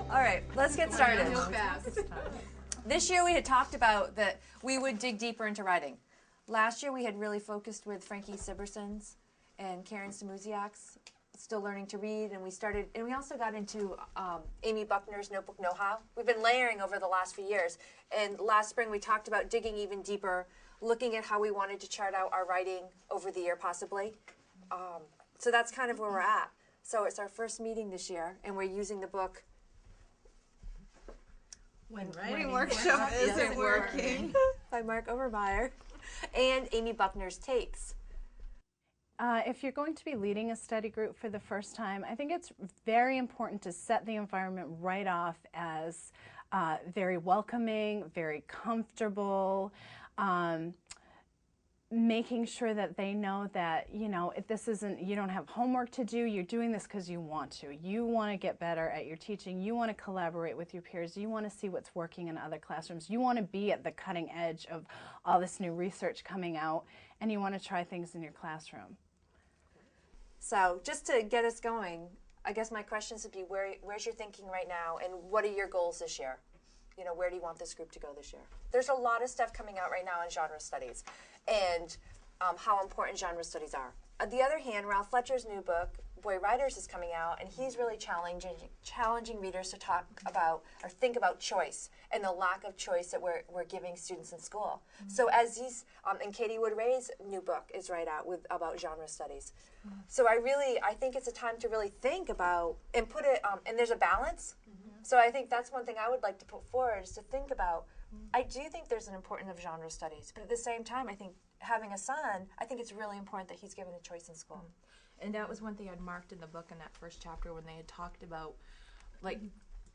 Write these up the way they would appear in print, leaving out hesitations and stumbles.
All right, let's get started. Real fast. This year we had talked about that we would dig deeper into writing. Last year we had really focused with Frankie Sibersons and Karen Samuziak's Still Learning to Read, and we also got into Amy Buckner's Notebook Know-How. We've been layering over the last few years, and last spring we talked about digging even deeper, looking at how we wanted to chart out our writing over the year possibly. So that's kind of where we're at. So it's our first meeting this year, and we're using the book When Writing Workshop Isn't Working by Mark Obermeyer and Amy Buckner's Takes. If you're going to be leading a study group for the first time, I think it's very important to set the environment right off as very welcoming, very comfortable, making sure that they know that, you know, if this isn't, you don't have homework to do, you're doing this because you want to. You want to get better at your teaching. You want to collaborate with your peers. You want to see what's working in other classrooms. You want to be at the cutting edge of all this new research coming out, and you want to try things in your classroom. So just to get us going, I guess my questions would be, where's your thinking right now, and what are your goals this year? You know, where do you want this group to go this year? There's a lot of stuff coming out right now in genre studies and how important genre studies are. On the other hand, Ralph Fletcher's new book, Boy Writers, is coming out, and he's really challenging readers to talk about or think about choice and the lack of choice that we're giving students in school. So as these, and Katie Wood Ray's new book is right out about genre studies. So I think it's a time to really think about and put it, and there's a balance. So I think that's one thing I would like to put forward is to think about, I do think there's an importance of genre studies, but at the same time, I think having a son, I think it's really important that he's given a choice in school. And that was one thing I'd marked in the book in that first chapter when they had talked about, like,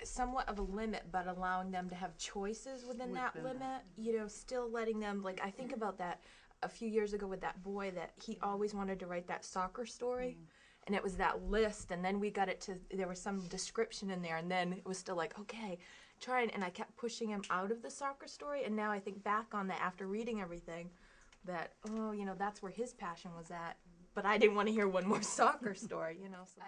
somewhat of a limit, but allowing them to have choices within that limit, you know, still letting them, like, I think about that a few years ago with that boy that he always wanted to write that soccer story. And it was that list, and then we got it to, there was some description in there, and then it was still like, okay, try it, and I kept pushing him out of the soccer story, and now I think back on that after reading everything, that, oh, you know, that's where his passion was at, but I didn't want to hear one more soccer story, you know. So.